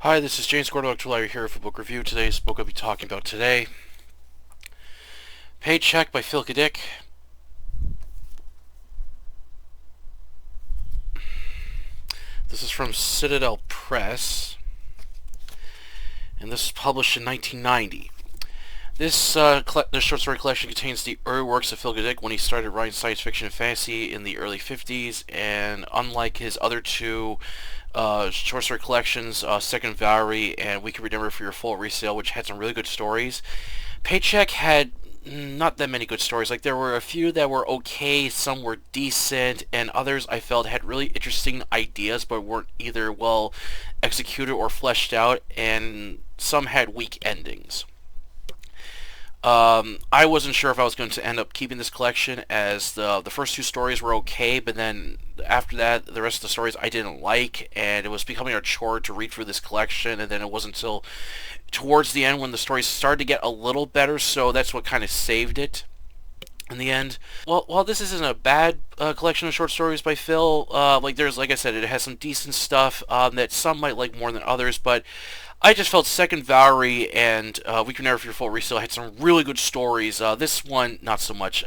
Hi, this is James Gordon Library here for book review. Today's book I'll be talking about today, Paycheck by Philip.K. This is from Citadel Press, and this was published in 1990. This short story collection contains the early works of Philip.K. when he started writing science fiction and fantasy in the early 50s, and unlike his other two short story collections, Second Valerie and We Can Remember for Your Full Resale, which had some really good stories, Paycheck had not that many good stories. Like, there were a few that were okay, some were decent, and others I felt had really interesting ideas but weren't either well executed or fleshed out, and some had weak endings. I wasn't sure if I was going to end up keeping this collection, as the first two stories were okay, but then after that, the rest of the stories I didn't like, and it was becoming a chore to read through this collection, and then it wasn't until towards the end when the stories started to get a little better, so that's what kind of saved it in the end. Well, while this isn't a bad collection of short stories by Phil, like I said, it has some decent stuff that some might like more than others, but I just felt Second Valerie and We Can Never Fear Full Resale had some really good stories. This one, not so much.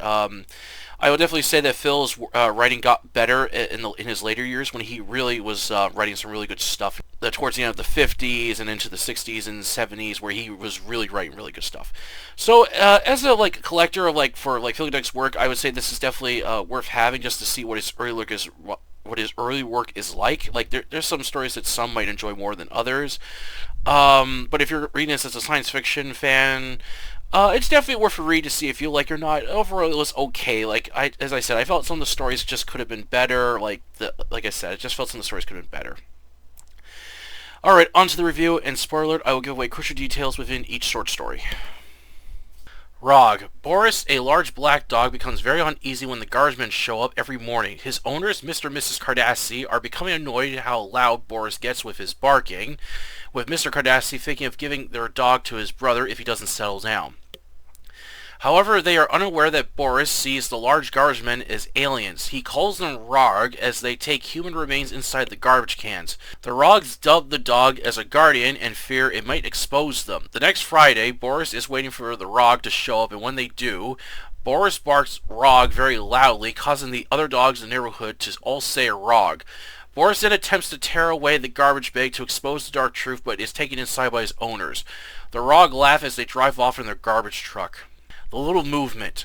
I would definitely say that Phil's writing got better in his later years, when he really was writing some really good stuff towards the end of the 50s and into the 60s and 70s, where he was really writing really good stuff. So as a collector of for Philip.K.'s work, I would say this is definitely worth having, just to see what his early work is like. There's some stories that some might enjoy more than others. But if you're reading this as a science fiction fan, it's definitely worth a read to see if you like or not. Overall, it was okay. As I said, I felt some of the stories just could have been better. Like I said, I just felt some of the stories could have been better. Alright, on to the review, and spoiler alert, I will give away crucial details within each short story. Rog. Boris, a large black dog, becomes very uneasy when the guardsmen show up every morning. His owners, Mr. and Mrs. Cardassi, are becoming annoyed at how loud Boris gets with his barking, with Mr. Cardassi thinking of giving their dog to his brother if he doesn't settle down. However, they are unaware that Boris sees the large guardsmen as aliens. He calls them Rog as they take human remains inside the garbage cans. The Rogs dub the dog as a guardian and fear it might expose them. The next Friday, Boris is waiting for the Rog to show up, and when they do, Boris barks Rog very loudly, causing the other dogs in the neighborhood to all say Rog. Boris then attempts to tear away the garbage bag to expose the dark truth, but is taken inside by his owners. The Rog laugh as they drive off in their garbage truck. The Little Movement.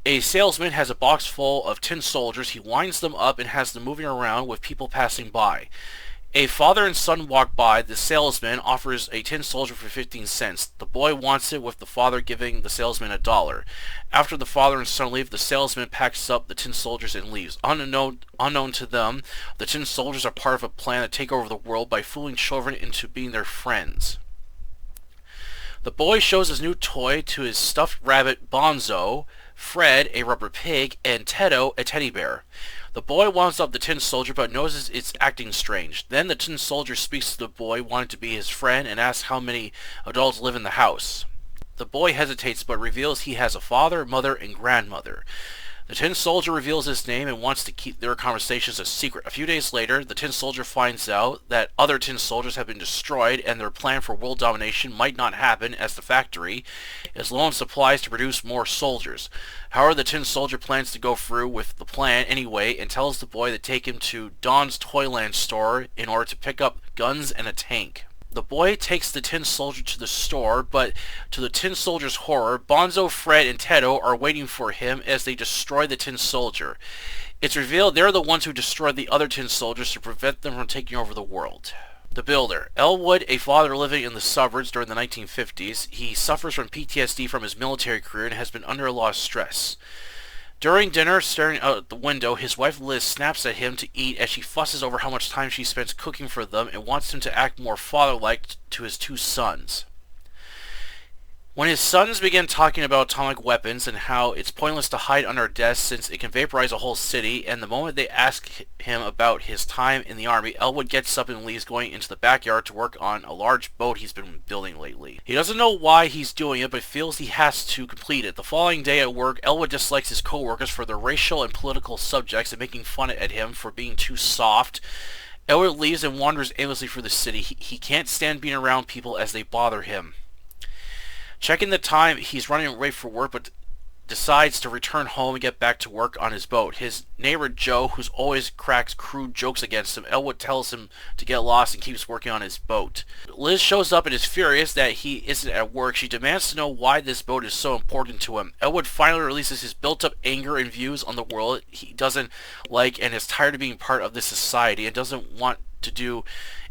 A salesman has a box full of tin soldiers. He winds them up and has them moving around with people passing by. A father and son walk by. The salesman offers a tin soldier for 15 cents. The boy wants it, with the father giving the salesman $1. After the father and son leave, the salesman packs up the tin soldiers and leaves. Unknown to them, the tin soldiers are part of a plan to take over the world by fooling children into being their friends. The boy shows his new toy to his stuffed rabbit Bonzo, Fred, a rubber pig, and Teddo, a teddy bear. The boy winds up the tin soldier but notices it's acting strange. Then the tin soldier speaks to the boy, wanting to be his friend, and asks how many adults live in the house. The boy hesitates but reveals he has a father, mother, and grandmother. The tin soldier reveals his name and wants to keep their conversations a secret. A few days later, the tin soldier finds out that other tin soldiers have been destroyed, and their plan for world domination might not happen, as the factory is low on supplies to produce more soldiers. However, the tin soldier plans to go through with the plan anyway, and tells the boy to take him to Don's Toyland store in order to pick up guns and a tank. The boy takes the tin soldier to the store, but to the tin soldier's horror, Bonzo, Fred, and Teddo are waiting for him as they destroy the tin soldier. It's revealed they're the ones who destroyed the other tin soldiers to prevent them from taking over the world. The Builder. Elwood, a father living in the suburbs during the 1950s, he suffers from PTSD from his military career and has been under a lot of stress. During dinner, staring out the window, his wife Liz snaps at him to eat as she fusses over how much time she spends cooking for them and wants him to act more father-like to his two sons. When his sons begin talking about atomic weapons and how it's pointless to hide under a desk since it can vaporize a whole city, and the moment they ask him about his time in the army, Elwood gets up and leaves, going into the backyard to work on a large boat he's been building lately. He doesn't know why he's doing it, but feels he has to complete it. The following day at work, Elwood dislikes his co-workers for their racial and political subjects and making fun at him for being too soft, Elwood leaves and wanders aimlessly through the city. He can't stand being around people as they bother him. Checking the time, he's running away for work, but decides to return home and get back to work on his boat. His neighbor Joe, who's always cracks crude jokes against him, Elwood tells him to get lost and keeps working on his boat. Liz shows up and is furious that he isn't at work. She demands to know why this boat is so important to him. Elwood finally releases his built-up anger and views on the world he doesn't like and is tired of being part of this society and doesn't want to do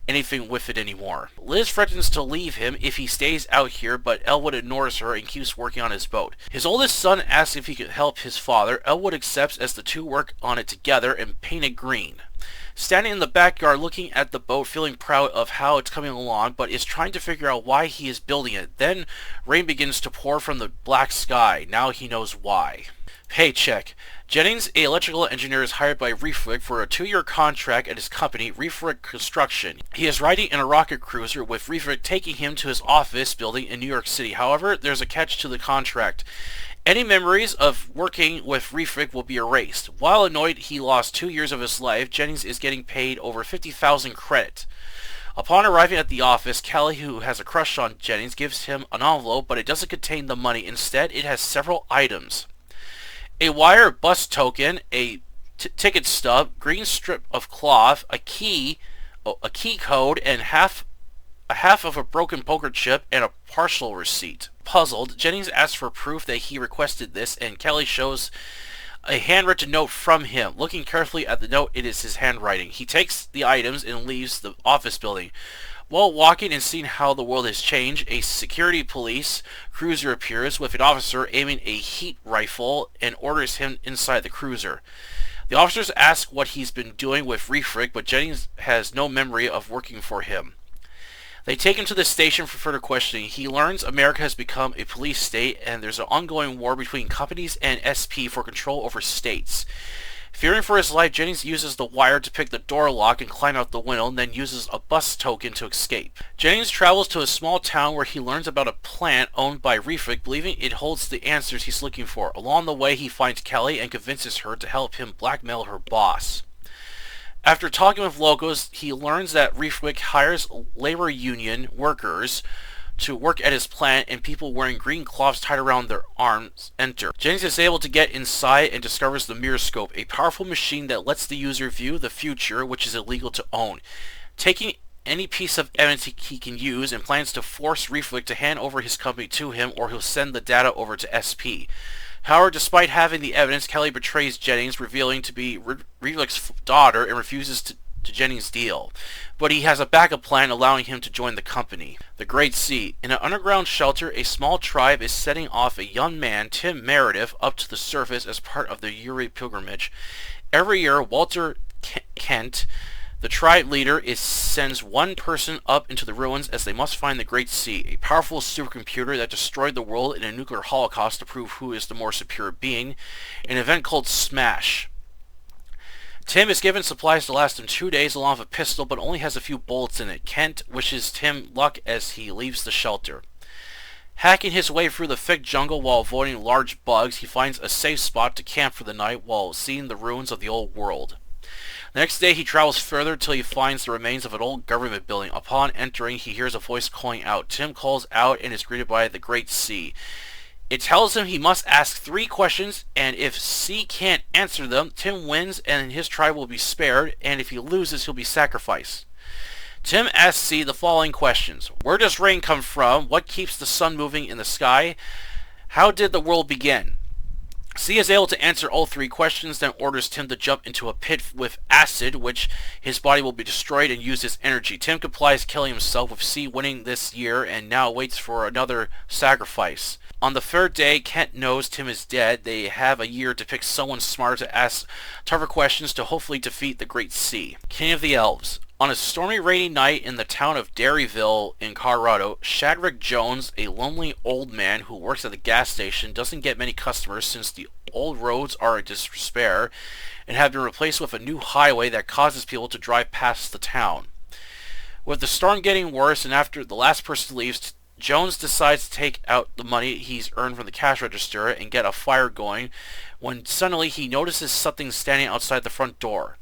anything with it anymore. Liz threatens to leave him if he stays out here, but Elwood ignores her and keeps working on his boat. His oldest son asks if he could help his father. Elwood accepts as the two work on it together and paint it green. Standing in the backyard looking at the boat, feeling proud of how it's coming along, but is trying to figure out why he is building it. Then rain begins to pour from the black sky. Now he knows why. Paycheck. Jennings, an electrical engineer, is hired by Reefwick for a 2-year contract at his company, Reefwick Construction. He is riding in a rocket cruiser, with Reefwick taking him to his office building in New York City. However, there's a catch to the contract. Any memories of working with Reefwick will be erased. While annoyed he lost 2 years of his life, Jennings is getting paid over 50,000 credit. Upon arriving at the office, Callie, who has a crush on Jennings, gives him an envelope, but it doesn't contain the money. Instead, it has several items: a wire bus token, a ticket stub, green strip of cloth, a key code, and half of a broken poker chip, and a partial receipt. Puzzled, Jennings asks for proof that he requested this, and Kelly shows a handwritten note from him. Looking carefully at the note, it is his handwriting. He takes the items and leaves the office building. While walking and seeing how the world has changed, a security police cruiser appears with an officer aiming a heat rifle and orders him inside the cruiser. The officers ask what he's been doing with Reefwick, but Jennings has no memory of working for him. They take him to the station for further questioning. He learns America has become a police state and there's an ongoing war between companies and SP for control over states. Fearing for his life, Jennings uses the wire to pick the door lock and climb out the window, and then uses a bus token to escape. Jennings travels to a small town where he learns about a plant owned by Reefwick, believing it holds the answers he's looking for. Along the way, he finds Kelly and convinces her to help him blackmail her boss. After talking with locals, he learns that Reefwick hires labor union workers to work at his plant, and people wearing green cloths tied around their arms enter. Jennings is able to get inside and discovers the Mirroscope, a powerful machine that lets the user view the future, which is illegal to own. Taking any piece of evidence he can use, and plans to force Reefwick to hand over his company to him, or he'll send the data over to SP. However, despite having the evidence, Kelly betrays Jennings, revealing to be Reefwick's daughter, and refuses to Jennings' deal. But he has a backup plan allowing him to join the company. The Great Sea. In an underground shelter, a small tribe is setting off a young man, Tim Meredith, up to the surface as part of the Uri pilgrimage. Every year, Walter Kent, the tribe leader, sends one person up into the ruins as they must find the Great Sea, a powerful supercomputer that destroyed the world in a nuclear holocaust to prove who is the more superior being, an event called Smash. Tim is given supplies to last him 2 days along with a pistol, but only has a few bullets in it. Kent wishes Tim luck as he leaves the shelter. Hacking his way through the thick jungle while avoiding large bugs, he finds a safe spot to camp for the night while seeing the ruins of the old world. The next day he travels further till he finds the remains of an old government building. Upon entering, he hears a voice calling out. Tim calls out and is greeted by the Great Sea. It tells him he must ask 3 questions, and if C can't answer them, Tim wins and his tribe will be spared, and if he loses, he'll be sacrificed. Tim asks C the following questions. Where does rain come from? What keeps the sun moving in the sky? How did the world begin? C is able to answer all 3 questions, then orders Tim to jump into a pit with acid, which his body will be destroyed and use his energy. Tim complies, killing himself, with C winning this year, and now waits for another sacrifice. On the 3rd day, Kent knows Tim is dead. They have a year to pick someone smarter to ask tougher questions to hopefully defeat the Great Sea. King of the Elves. On a stormy, rainy night in the town of Dairyville in Colorado, Shadrach Jones, a lonely old man who works at the gas station, doesn't get many customers since the old roads are in despair and have been replaced with a new highway that causes people to drive past the town. With the storm getting worse and after the last person leaves, Jones decides to take out the money he's earned from the cash register and get a fire going when suddenly he notices something standing outside the front door.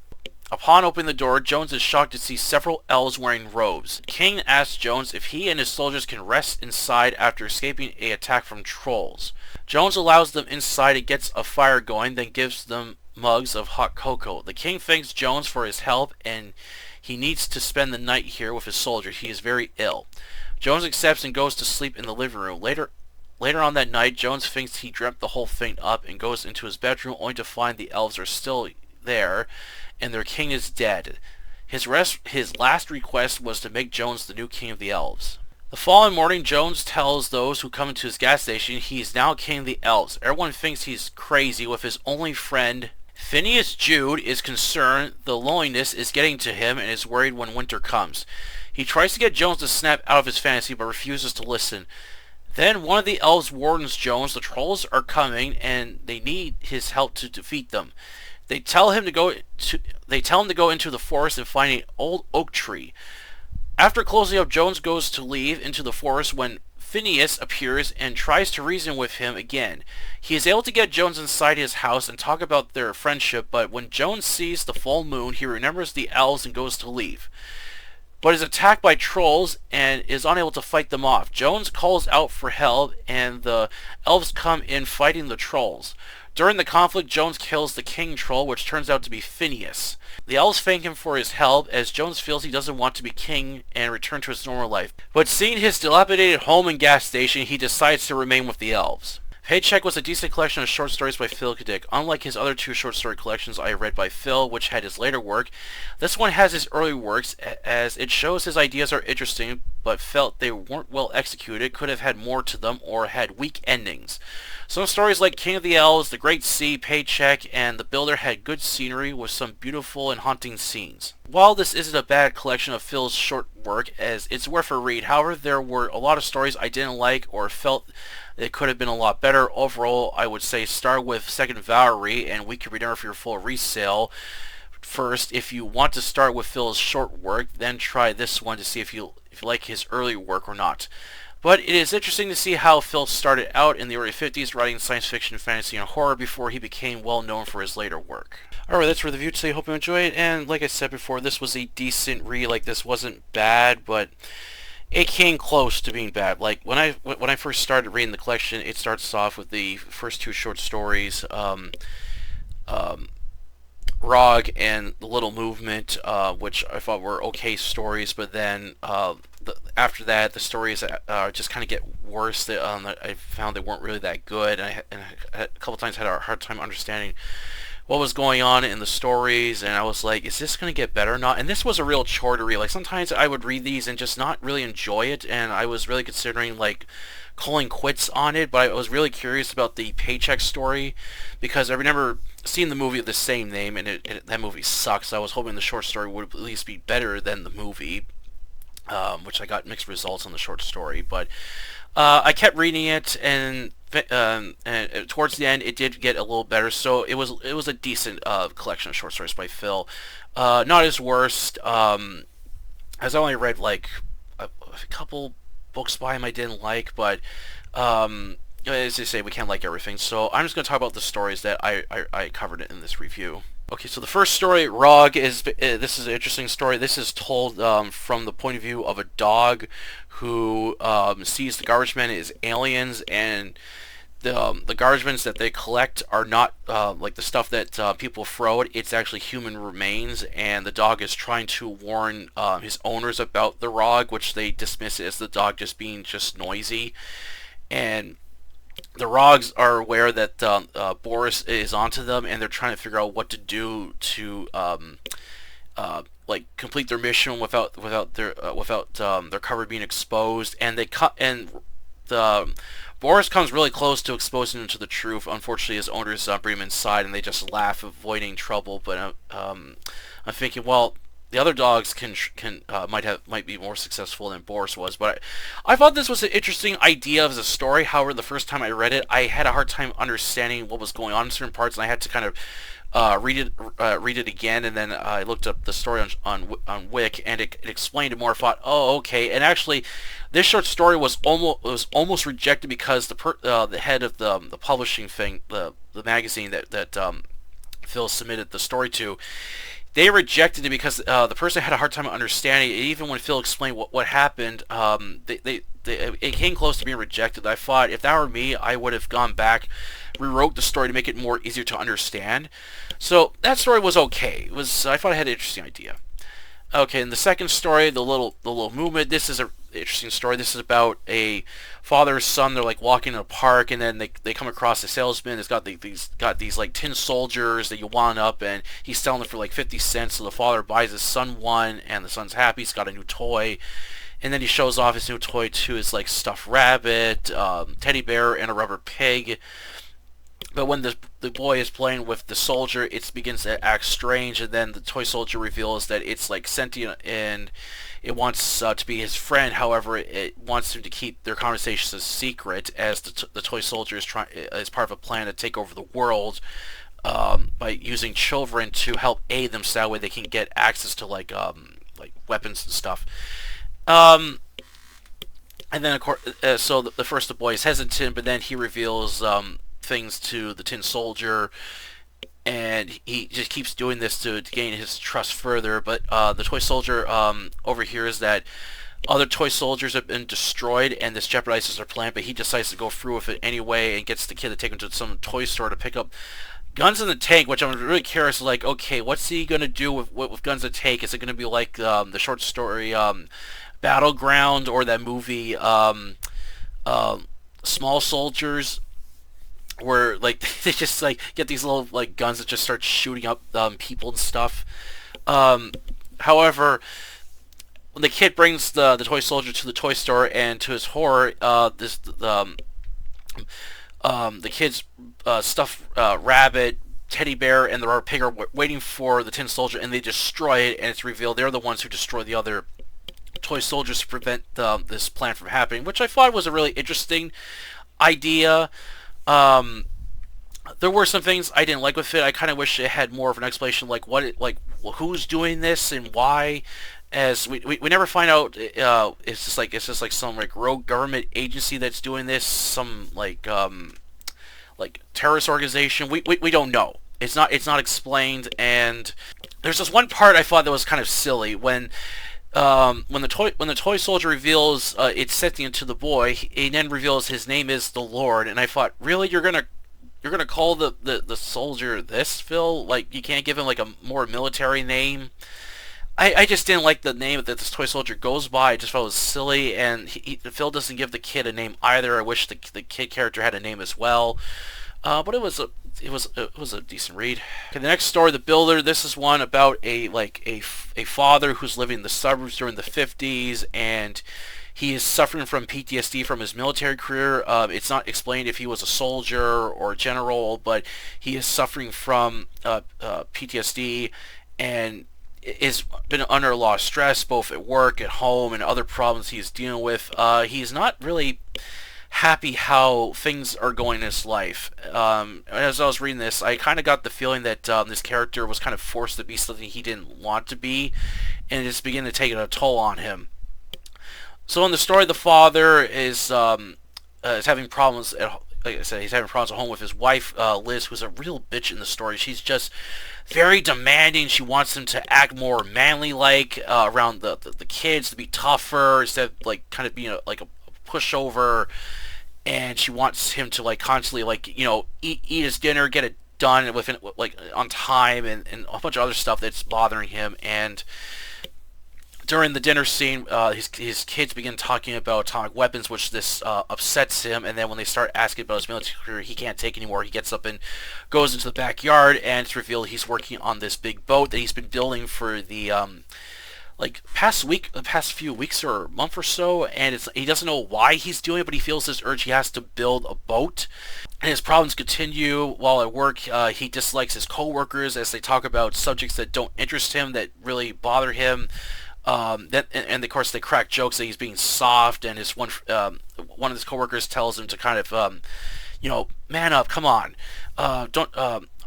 Upon opening the door, Jones is shocked to see several elves wearing robes. King asks Jones if he and his soldiers can rest inside after escaping an attack from trolls. Jones allows them inside and gets a fire going, then gives them mugs of hot cocoa. The king thanks Jones for his help, and he needs to spend the night here with his soldiers. He is very ill. Jones accepts and goes to sleep in the living room. Later on that night, Jones thinks he dreamt the whole thing up and goes into his bedroom only to find the elves are still there and their king is dead. His last request was to make Jones the new king of the elves. The following morning, Jones tells those who come into his gas station he is now king of the elves. Everyone thinks he's crazy, with his only friend Phineas Jude is concerned the loneliness is getting to him and is worried when winter comes. He tries to get Jones to snap out of his fantasy but refuses to listen. Then one of the elves warns Jones the trolls are coming and they need his help to defeat them. They tell him to go into the forest and find an old oak tree. After closing up, Jones goes to leave into the forest when Phineas appears and tries to reason with him again. He is able to get Jones inside his house and talk about their friendship, but when Jones sees the full moon, he remembers the elves and goes to leave, but is attacked by trolls and is unable to fight them off. Jones calls out for help, and the elves come in fighting the trolls. During the conflict, Jones kills the king troll, which turns out to be Phineas. The elves thank him for his help, as Jones feels he doesn't want to be king and return to his normal life. But seeing his dilapidated home and gas station, he decides to remain with the elves. Paycheck was a decent collection of short stories by Philip.K. Unlike his other two short story collections I read by Phil, which had his later work, this one has his early works, as it shows his ideas are interesting, but felt they weren't well executed, could have had more to them, or had weak endings. Some stories like King of the Elves, The Great Sea, Paycheck, and The Builder had good scenery with some beautiful and haunting scenes. While this isn't a bad collection of Phil's short work, as it's worth a read, however, there were a lot of stories I didn't like or felt it could have been a lot better. Overall, I would say start with Second Valerie and We Could Return for your full resale first. If you want to start with Phil's short work, then try this one to see if you like his early work or not. But it is interesting to see how Phil started out in the early 50s writing science fiction, fantasy, and horror before he became well known for his later work. Alright, that's for the review today. Hope you enjoy it. And like I said before, this was a decent read. Like, this wasn't bad, but it came close to being bad. Like, when I first started reading the collection, it starts off with the first two short stories, Rog and The Little Movement, which I thought were okay stories, but then after that, the stories just kind of get worse. I found they weren't really that good, and I a couple times had a hard time understanding what was going on in the stories, and I was like, is this going to get better or not? And this was a real chore to read. Like, sometimes I would read these and just not really enjoy it, and I was really considering, like, calling quits on it, but I was really curious about the Paycheck story, because I remember seeing the movie of the same name, and that movie sucks. So I was hoping the short story would at least be better than the movie, which I got mixed results on the short story, but I kept reading it, and towards the end, it did get a little better. So it was a decent collection of short stories by Phil. Not his worst. As I only read like a couple books by him I didn't like, but as they say, we can't like everything. So I'm just going to talk about the stories that I covered in this review. Okay, so the first story, Rog, this is an interesting story. This is told from the point of view of a dog who sees the garbage men as aliens, and the garbage men that they collect are not like the stuff that people throw. It's actually human remains, and the dog is trying to warn his owners about the Rog, which they dismiss as the dog just being noisy. And the Rogs are aware that Boris is onto them, and they're trying to figure out what to do to like complete their mission without their cover being exposed. And the Boris comes really close to exposing them to the truth. Unfortunately, his owners bring him inside, and they just laugh, avoiding trouble. But I'm thinking, well, the other dogs might be more successful than Boris was. But I thought this was an interesting idea as a story. However, the first time I read it, I had a hard time understanding what was going on in certain parts, and I had to kind of read it again. And then I looked up the story on Wik, and it explained it more. I thought, oh, okay. And actually, this short story was almost rejected because the head of the publishing thing, the magazine that Phil submitted the story to, They rejected it because the person had a hard time understanding it. Even when Phil explained what happened, it came close to being rejected. I thought if that were me, I would have gone back, rewrote the story to make it more easier to understand. So that story was okay. It was I thought it had an interesting idea. Okay, and the second story, the little movement. This is a interesting story. This is about a father and son. They're like walking in a park, and then they come across a salesman. It's got these like tin soldiers that you wind up, and he's selling them for like 50 cents. So the father buys his son one, and the son's happy. He's got a new toy, and then he shows off his new toy to his like stuffed rabbit, teddy bear, and a rubber pig. But when the boy is playing with the soldier, it begins to act strange, and then the toy soldier reveals that it's like sentient and it wants to be his friend. However, it wants him to keep their conversations a secret, as the toy soldier is trying as part of a plan to take over the world by using children to help aid them, so that way they can get access to like weapons and stuff. Um, and then of course, so the first the boy is hesitant, but then he reveals things to the Tin Soldier, and he just keeps doing this to gain his trust further. But the Toy Soldier overhears that other toy soldiers have been destroyed, and this jeopardizes their plan. But he decides to go through with it anyway, and gets the kid to take him to some toy store to pick up Guns in the Tank, which I'm really curious. Like, okay, what's he gonna do with Guns in the Tank? Is it gonna be like the short story Battleground, or that movie Small Soldiers, where like they just like get these little like guns that just start shooting up people and stuff. Um, However, when the kid brings the toy soldier to the toy store, and to his horror, the kid's stuffed rabbit, teddy bear, and the rubber pig are waiting for the tin soldier, and they destroy it. And it's revealed they're the ones who destroy the other toy soldiers to prevent this plan from happening, which I thought was a really interesting idea. Um, there were some things I didn't like with it. I kind of wish it had more of an explanation, like who's doing this and why. As we never find out. It's just like some like rogue government agency that's doing this. Some like terrorist organization. We don't know. It's not explained. And there's this one part I thought that was kind of silly when the toy soldier reveals it's sentient to the boy. He then reveals his name is the Lord, and I thought, really, you're gonna call the soldier this, Phil? Like, you can't give him like a more military name? I just didn't like the name that this toy soldier goes by. I just thought it was silly, and Phil doesn't give the kid a name either. I wish the kid character had a name as well. But it was a decent read. Okay, the next story, The Builder. This is one about a father who's living in the suburbs during the 50s, and he is suffering from PTSD from his military career. It's not explained if he was a soldier or a general, but he is suffering from PTSD, and has been under a lot of stress, both at work, at home, and other problems he's dealing with. He's not really happy how things are going in his life. As I was reading this, I kind of got the feeling that this character was kind of forced to be something he didn't want to be, and it's beginning to take a toll on him. So in the story, the father is having problems like I said, he's having problems at home with his wife, Liz, who's a real bitch in the story. She's just very demanding. She wants him to act more manly-like around the kids, to be tougher instead of like kind of being like a pushover. And she wants him to like constantly eat his dinner, get it done within like on time, and a bunch of other stuff that's bothering him. And during the dinner scene, his kids begin talking about atomic weapons, which this upsets him. And then when they start asking about his military career, he can't take anymore. He gets up and goes into the backyard, and it's revealed he's working on this big boat that he's been building for the past few weeks or month or so. And he doesn't know why he's doing it, but he feels this urge he has to build a boat. And his problems continue while at work. He dislikes his coworkers as they talk about subjects that don't interest him, that really bother him. And of course they crack jokes that he's being soft, and his one of his coworkers tells him to kind of man up, come on, don't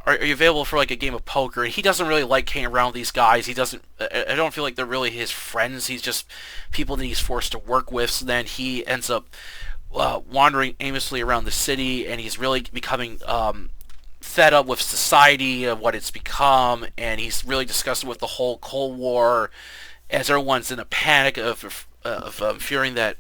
are you available for like a game of poker? And he doesn't really like hanging around with these guys. He doesn't. I don't feel like they're really his friends. He's just people that he's forced to work with. So then he ends up wandering aimlessly around the city, and he's really becoming fed up with society and what it's become, and he's really disgusted with the whole Cold War, as everyone's in a panic of fearing that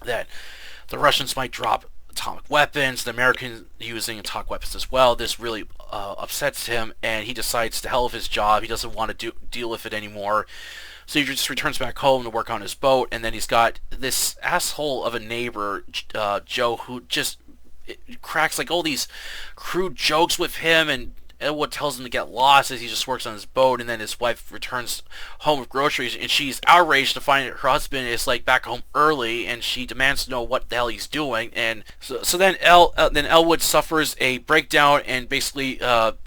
the Russians might drop atomic weapons, the Americans using atomic weapons as well. This really upsets him, and he decides to hell of his job. He doesn't want to deal with it anymore. So he just returns back home to work on his boat, and then he's got this asshole of a neighbor, Joe, who just cracks like all these crude jokes with him, and Elwood tells him to get lost as he just works on his boat, and then his wife returns home with groceries, and she's outraged to find that her husband is like back home early, and she demands to know what the hell he's doing. And so then Elwood suffers a breakdown and basically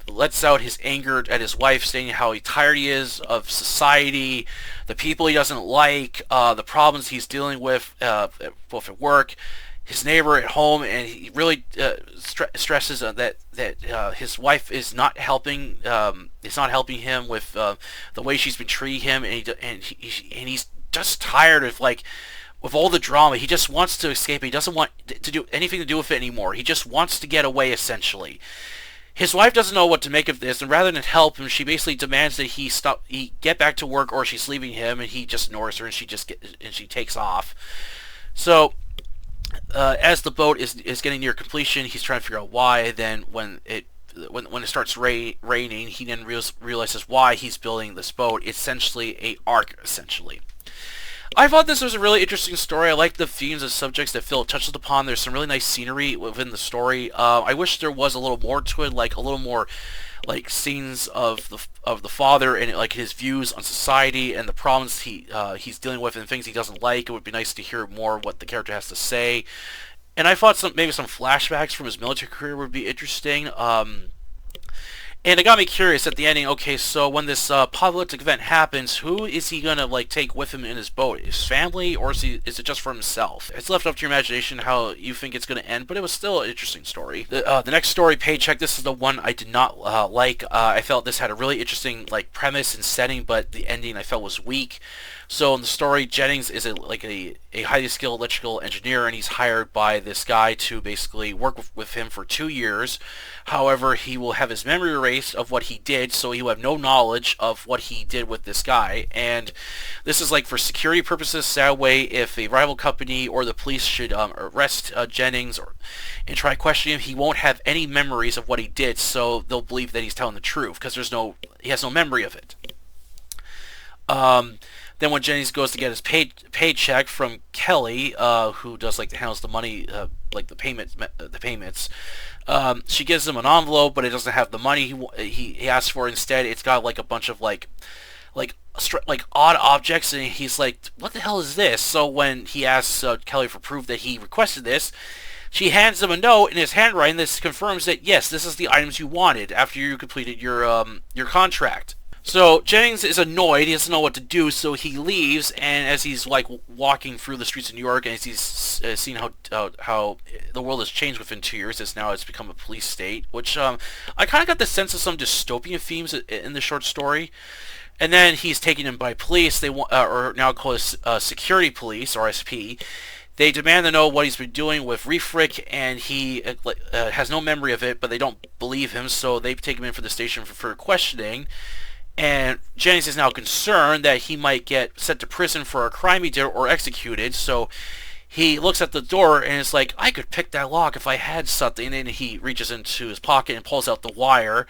lets out his anger at his wife, saying how tired he is of society, the people he doesn't like, the problems he's dealing with both at work, his neighbor at home, and he really stresses that his wife is not helping. Is not helping him with the way she's been treating him, and he's just tired of like with all the drama. He just wants to escape. He doesn't want to do anything to do with it anymore. He just wants to get away, essentially. His wife doesn't know what to make of this, and rather than help him, she basically demands that he get back to work, or she's leaving him, and he just ignores her, and she takes off. So. As the boat is getting near completion, he's trying to figure out why. Then when it starts raining, he then realizes why he's building this boat. It's essentially a ark, essentially. I thought this was a really interesting story. I like the themes and subjects that Phil touches upon. There's some really nice scenery within the story. I wish there was a little more to it, like a little more like scenes of the father and like his views on society and the problems he's dealing with and things he doesn't like. It would be nice to hear more what the character has to say. And I thought maybe some flashbacks from his military career would be interesting. And it got me curious at the ending. Okay, so when this apocalyptic event happens, who is he gonna like take with him in his boat? His family, or is it just for himself? It's left up to your imagination how you think it's gonna end, but it was still an interesting story. The next story, Paycheck. This is the one I did not like. I felt this had a really interesting like premise and setting, but the ending I felt was weak. So in the story, Jennings is a highly skilled electrical engineer, and he's hired by this guy to basically work with him for 2 years. However, he will have his memory erased of what he did, so he will have no knowledge of what he did with this guy. And this is like for security purposes. So that way, if a rival company or the police should arrest Jennings and try questioning him, he won't have any memories of what he did, so they'll believe that he's telling the truth because he has no memory of it. Then when Jennings goes to get his paycheck from Kelly, who does like handles the money, like the payments, she gives him an envelope, but it doesn't have the money he asked for. Instead, it's got like a bunch of like odd objects, and he's like, "What the hell is this?" So when he asks Kelly for proof that he requested this, she hands him a note in his handwriting that confirms that yes, this is the items you wanted after you completed your contract. So Jennings is annoyed. He doesn't know what to do, so he leaves. And as he's like walking through the streets of New York, and as he's seeing how the world has changed within 2 years, as now it's become a police state, which I kind of got the sense of some dystopian themes in the short story. And then he's taken in by police. They or now called security police, or SP. They demand to know what he's been doing with Refrick, and he has no memory of it, but they don't believe him, so they take him in for the station for questioning. And Jennings is now concerned that he might get sent to prison for a crime he did or executed, so he looks at the door and is like, I could pick that lock if I had something, and he reaches into his pocket and pulls out the wire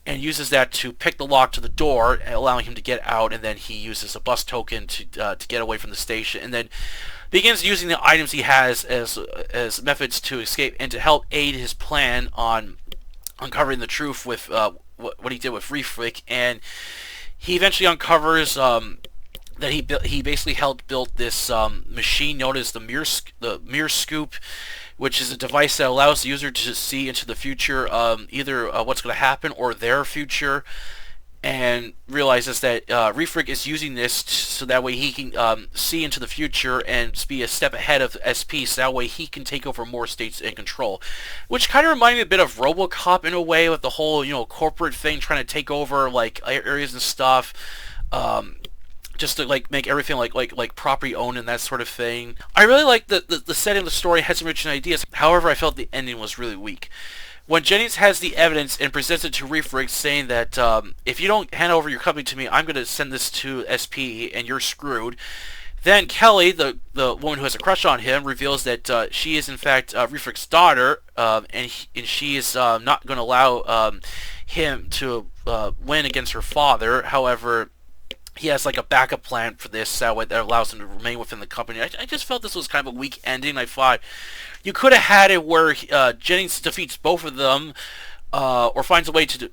and uses that to pick the lock to the door, allowing him to get out, and then he uses a bus token to get away from the station, and then begins using the items he has as methods to escape and to help aid his plan on uncovering the truth with what he did with Refrick. And he eventually uncovers that he basically helped build this machine known as the mirror scoop, which is a device that allows the user to see into the future, either what's going to happen or their future, and realizes that Refrick is using this so that way he can see into the future and be a step ahead of SP, so that way he can take over more states and control. Which kind of reminded me a bit of RoboCop in a way, with the whole corporate thing trying to take over like areas and stuff, just to like make everything like property owned and that sort of thing. I really like the setting of the story, had some original ideas. However, I felt the ending was really weak. When Jennings has the evidence and presents it to Reefrig saying that if you don't hand over your company to me, I'm going to send this to SP and you're screwed. Then Kelly, the woman who has a crush on him, reveals that she is in fact Reefrig's daughter, and she is not going to allow him to win against her father. However, he has like a backup plan for this that way that allows him to remain within the company. I just felt this was kind of a weak ending. I thought you could have had it where Jennings defeats both of them, or finds a way to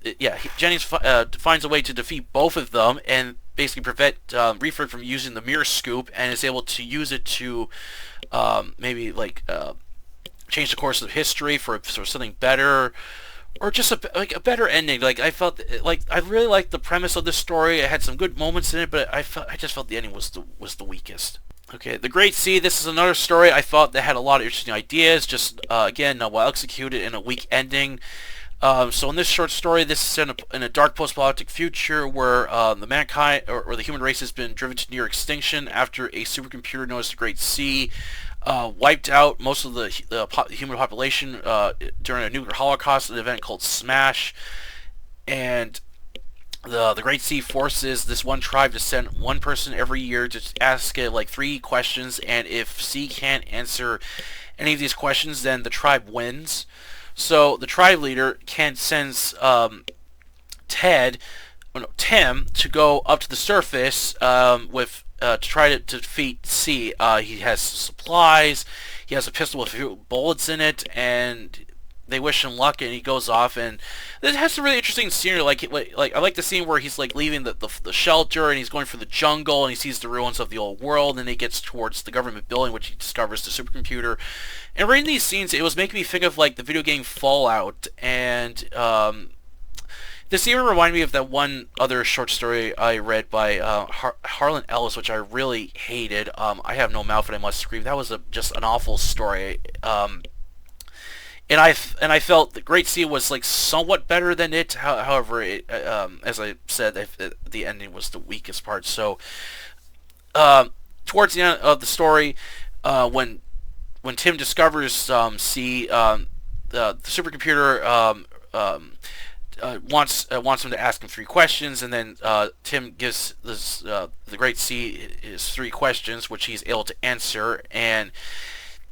Jennings finds a way to defeat both of them and basically prevent Reefrig from using the mirror scoop, and is able to use it to maybe like change the course of history for something better. Or just a better ending. Like I felt like I really liked the premise of this story. It had some good moments in it, but I just felt the ending was the weakest. Okay, The Great Sea. This is another story I thought that had a lot of interesting ideas. Just again, well executed and a weak ending. So in this short story, this is in a dark post-apocalyptic future where the mankind or the human race has been driven to near extinction after a supercomputer known as the Great Sea wiped out most of the human population during a nuclear holocaust, an event called Smash. And the Great Sea forces this one tribe to send one person every year to ask it like 3 questions, and if C can't answer any of these questions, then the tribe wins. So the tribe leader sends Tim to go up to the surface with to try to defeat C. He has supplies. He has a pistol with a few bullets in it, and they wish him luck. And he goes off, and this has some really interesting scenery. Like I like the scene where he's like leaving the shelter, and he's going through the jungle, and he sees the ruins of the old world, and he gets towards the government building, which he discovers the supercomputer. And reading these scenes, it was making me think of like the video game Fallout, and this even reminded me of that one other short story I read by Harlan Ellis, which I really hated. I have no mouth and I must scream. That was just an awful story. And I felt the Great Sea was like somewhat better than it. However, as I said, the ending was the weakest part. So towards the end of the story, when Tim discovers C, the supercomputer wants him to ask him 3 questions, and then Tim gives the Great Sea his 3 questions, which he's able to answer, and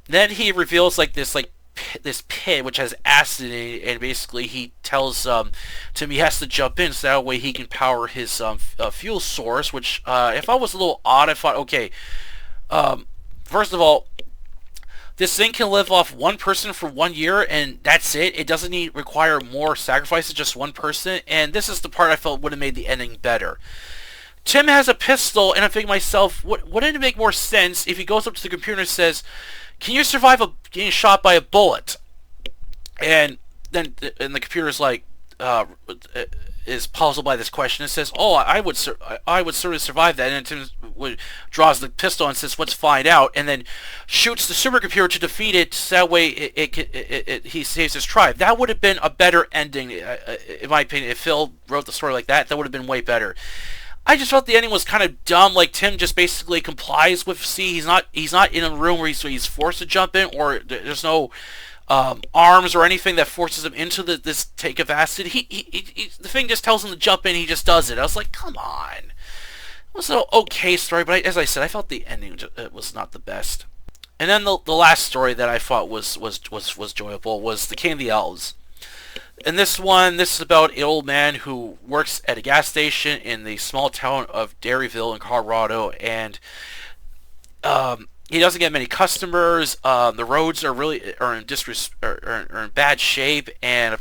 then he reveals like this pit which has acid in it, and basically he tells Tim he has to jump in so that way he can power his fuel source, which if I was a little odd, I thought, okay, first of all, this thing can live off one person for 1 year, and that's it. It doesn't require more sacrifices, just one person. And this is the part I felt would have made the ending better. Tim has a pistol, and I'm thinking to myself, wouldn't it make more sense if he goes up to the computer and says, "Can you survive getting shot by a bullet?" And then the computer's like, is puzzled by this question and says, "Oh, I would certainly survive that." And Tim draws the pistol and says, "Let's find out," and then shoots the supercomputer to defeat it. So that way, he saves his tribe. That would have been a better ending, in my opinion. If Phil wrote the story like that, that would have been way better. I just felt the ending was kind of dumb. Like Tim just basically complies with C. He's not in a room where he's forced to jump in, or there's no arms or anything that forces him into this take of acid. The thing just tells him to jump in. He just does it. I was like, come on. It was an okay story, but as I said, I felt the ending was not the best. And then the last story that I thought was enjoyable was The King of the Elves. And this is about an old man who works at a gas station in the small town of Dairyville in Colorado, and he doesn't get many customers. The roads are in bad shape, and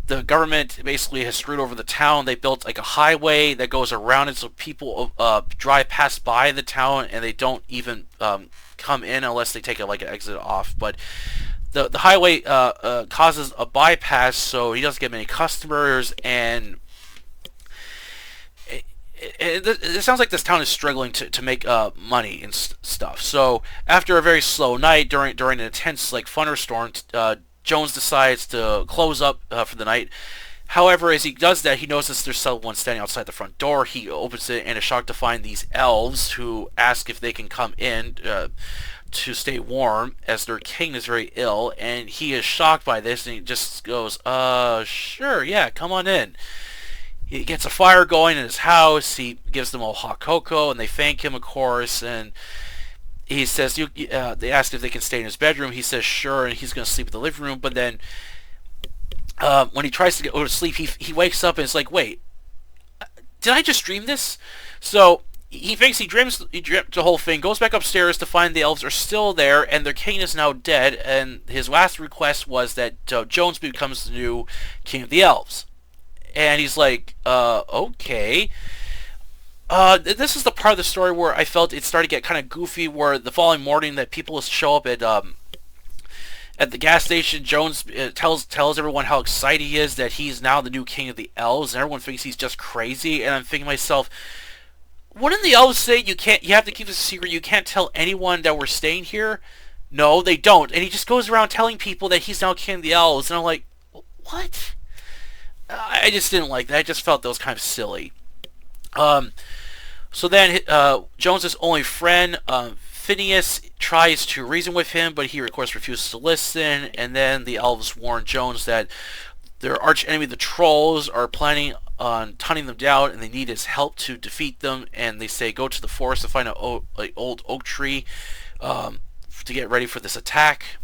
the government basically has screwed over the town. They built like a highway that goes around it, so people drive past by the town, and they don't even come in unless they take an exit off. But the highway causes a bypass, so he doesn't get many customers, and it sounds like this town is struggling to make money and stuff. So after a very slow night during an intense thunderstorm, Jones decides to close up for the night. However, as he does that, he notices there's someone standing outside the front door. He opens it and is shocked to find these elves who ask if they can come in to stay warm as their king is very ill, and he is shocked by this, and he just goes, sure, yeah, come on in. He gets a fire going in his house. He gives them all hot cocoa, and they thank him, of course, and he says, they ask if they can stay in his bedroom. He says, sure, and he's going to sleep in the living room, but then when he tries to go to sleep, he wakes up and it's like, wait, did I just dream this? So he thinks he dreamt the whole thing, goes back upstairs to find the elves are still there, and their king is now dead, and his last request was that Jones becomes the new king of the elves. And he's like, okay. This is the part of the story where I felt it started to get kind of goofy, where the following morning that people show up at the gas station. Jones tells everyone how excited he is that he's now the new king of the elves, and everyone thinks he's just crazy. And I'm thinking to myself, wouldn't the elves say you have to keep this a secret, you can't tell anyone that we're staying here? No, they don't. And he just goes around telling people that he's now king of the elves, and I'm like, what? I just didn't like that. I just felt that was kind of silly. So then Jones's only friend, Phineas, tries to reason with him, but he of course refuses to listen. And then the elves warn Jones that their arch enemy, the trolls, are planning on hunting them down, and they need his help to defeat them. And they say go to the forest to find an old oak tree to get ready for this attack.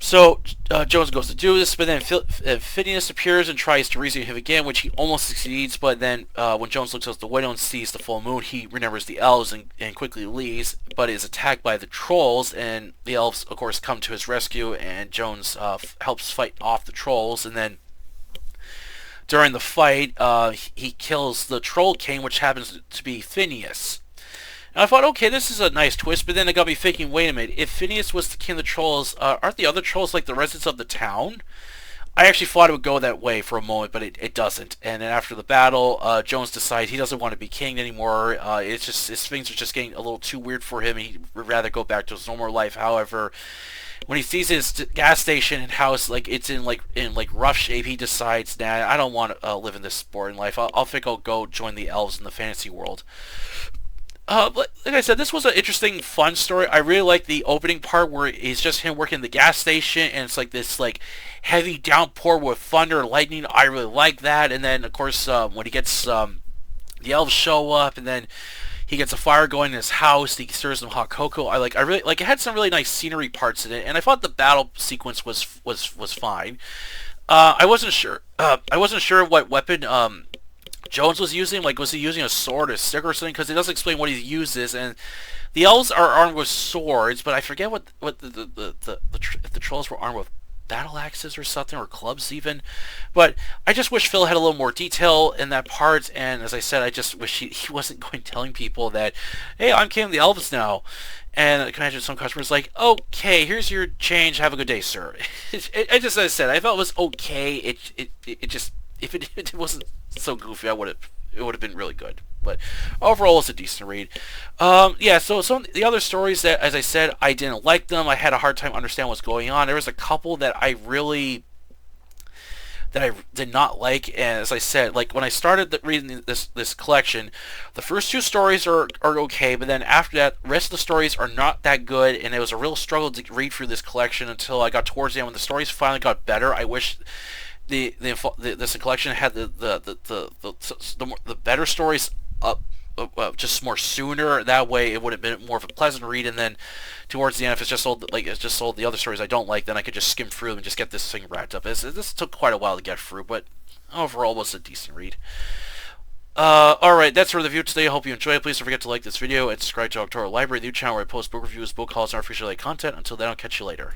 So Jones goes to do this, but then Phineas appears and tries to reason with him again, which he almost succeeds. But then when Jones looks out the window and sees the full moon, he remembers the elves and quickly leaves, but is attacked by the trolls. And the elves, of course, come to his rescue, and Jones helps fight off the trolls. And then during the fight, he kills the Troll King, which happens to be Phineas. And I thought, okay, this is a nice twist, but then it got me thinking, wait a minute, if Phineas was the king of the trolls, aren't the other trolls like the residents of the town? I actually thought it would go that way for a moment, but it doesn't. And then after the battle, Jones decides he doesn't want to be king anymore. It's just things are just getting a little too weird for him. He'd rather go back to his normal life. However, when he sees his gas station and house, like it's in rough shape, he decides, nah, I don't want to live in this boring life. I'll think I'll go join the elves in the fantasy world. Like I said, this was an interesting, fun story. I really like the opening part where it's just him working the gas station, and it's like this heavy downpour with thunder and lightning. I really like that. And then, of course, when he gets the elves show up, and then he gets a fire going in his house, he stirs some hot cocoa. I really like. It had some really nice scenery parts in it, and I thought the battle sequence was fine. I wasn't sure. I wasn't sure what weapon Jones was using. Like, was he using a sword or a stick or something? Because it doesn't explain what he uses. And the elves are armed with swords, but I forget what if the trolls were armed with battle axes or something, or clubs even. But I just wish Phil had a little more detail in that part. And as I said, I just wish he wasn't going telling people that, hey, I'm king of the elves now. And I can imagine some customers like, okay, here's your change. Have a good day, sir. As I said, I felt it was okay. It just, if it wasn't so goofy, it would have been really good. But overall, it's a decent read. Yeah, so some of the other stories that, as I said, I didn't like them. I had a hard time understanding what's going on. There was a couple that I did not like, and as I said, like when I started reading this collection, the first two stories are okay, but then after that, the rest of the stories are not that good, and it was a real struggle to read through this collection until I got towards the end when the stories finally got better. I wish this collection had the better stories up just more sooner. That way it would have been more of a pleasant read, and then towards the end, if it's just sold the other stories I don't like, then I could just skim through them and just get this thing wrapped up. This took quite a while to get through, but overall it was a decent read. Alright, that's for the review today. I hope you enjoyed it. Please don't forget to like this video and subscribe to October Library, the new channel where I post book reviews, book hauls, and our future content. Until then, I'll catch you later.